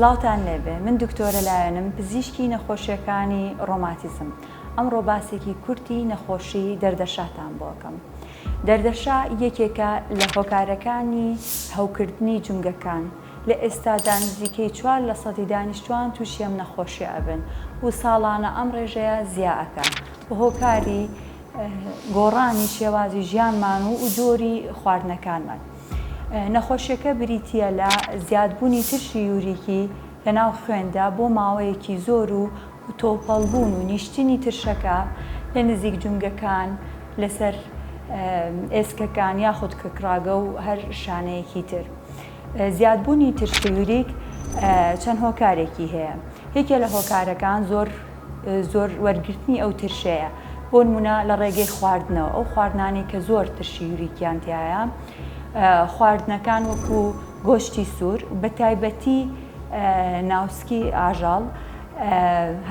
سڵاوتان لێبێ من دکتۆرە لایەنم پزیشکی نەخۆشیەکانی ڕۆماتیزم. ئەمڕۆ باسێکی کورتی نەخۆشی دەردەشاتان بۆکەم. دەردەشا یەکێکە لە هۆکارەکانی هەوکردنی جونگەکان. لە ئێستادا نزیکەی 4% دانیشتوان تووشی ئەم نەخۆشیە ئەبن و ساڵانە ئەم ڕێژەیە زیادەکە بە هۆکاری گۆڕانی شێوازی ژیانمان و جۆری خواردنەکانمان. نەخۆشیەکە بریتیە لە زیادبوونی ترشی یوریکی لەناو خوێندا بۆ ماوەیەکی زۆر و تۆپەڵبوون و نیشتنی ترشەکە لە نزیک جونگەکان لەسەر ئێسکەکان یاخود کەکراگە و هەر شانەیەکی تر. زیادبوونی ترشی یوریک چەند هۆکارێکی هەیە. یەکێ لە هۆکارەکان زۆر وەرگرتنی ئەو ترشەیە. بۆ نمونە لە ڕێگەی خواردنەوە ئەو خواردنانی کە زۆر ترشی یوریکیان تایە، خواردنەکان وەکو گۆشتی سوور، بە تایبەتی ناوسکی ئاژەڵ،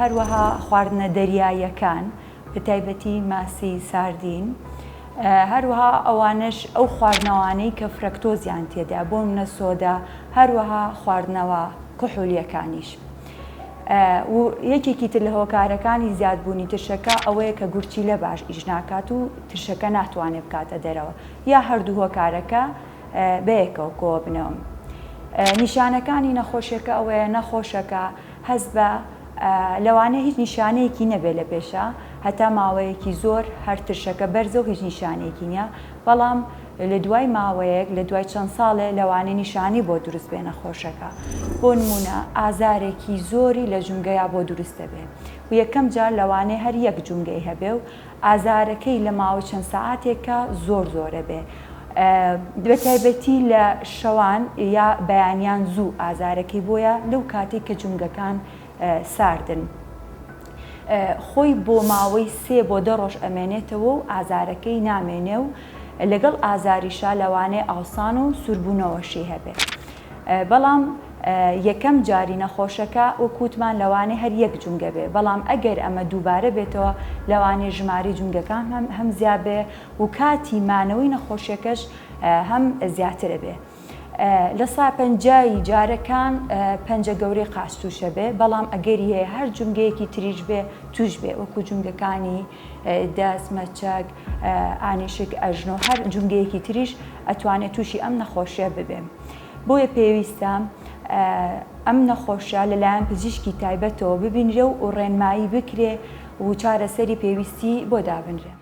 هەروەها خواردنە دەریاییەکان بە تایبەتی ماسی ساردین، هەروەها ئەوانش ئەو خواردنەوانەی کە فرەکتۆزیان تێدا بۆ منە سۆدا، هەروەها خواردنەوە کحولیەکانیش. و یەکێکی تر لە هۆکارەکانی زیادبوونی ترشەکە ئەوەیە کە گورچی لە باش ئیش ناکات و ترشەکە ناتوانێت بکاتە دەرەوە یا هەردوو هۆکارەکە بەیەکەوە کۆ بنەوە. نیشانەکانی نەخۆشیەکە ئەوەیە نەخۆشەکە هەست بە لەوانەیە هیچ نیشانەیەکی نەبێت لە پێشە هەتا ماوەیەکی زۆر هەر ترشەکە بەرزە و هیچ نیشانەیەکی نییە، بەڵام لە دوای ماوەیەک لە دوای چەند ساڵێ لەوانەیە نیشانی بۆ دروست بێ نەخۆشەکە. بۆ نمونە ئازارێکی زۆری لە جونگەیە بۆ دروست دەبێت و یەکەم جار لەوانەیە هەر یەک جونگەی هەبێ و ئازارەکەی لە ماوەی چەند سەعاتێکە زۆرە بێ. بە تایبەتی لە شەوان یا بەیانیان زوو ئازارەکەی بۆیە لەو کاتێک کە جونگەکان ساردن. خۆی بۆ ماوەی 3 بۆ 10 ڕۆژ ئەمێنێتەوە و ئازارەکەی نامێنێ و لەگەڵ ئازاریشا لەوانەیە ئاوسان و سوربوونەوەشی هەبێت. بەڵام یەکەم جاری نەخۆشەکە وەکوتمان لەوانەیە هەر یەک جونگە بێ، بەڵام ئەگەر ئەمە دووبارە بێتەوە لەوانەیە ژماری جونگەکان هەم زیاد بێ و کاتی مانەوەی نەخۆشیەکەش هەم زیاترە بێ. لە سا پەنجای جارەکان پەنجە گەورەی قاچ تووشە بێ، بەڵام ئەگەری هەیە هەر جونگەیەکی تریش بێ توش بێ، وەکو جونگەکانی دەست، مەچەک، ئانیشک، ئەژنۆ، هەر جونگەیەکی تریش ئەتوانێت تووشی ئەم نەخۆشیە ببێ. بۆیە پێویستە ئەم نەخۆشیە لەلایەن پزیشکی تایبەتەوە ببینرێ و ڕێنمایی بکرێ و چارەسەری پێویستی بۆ دابنرێ.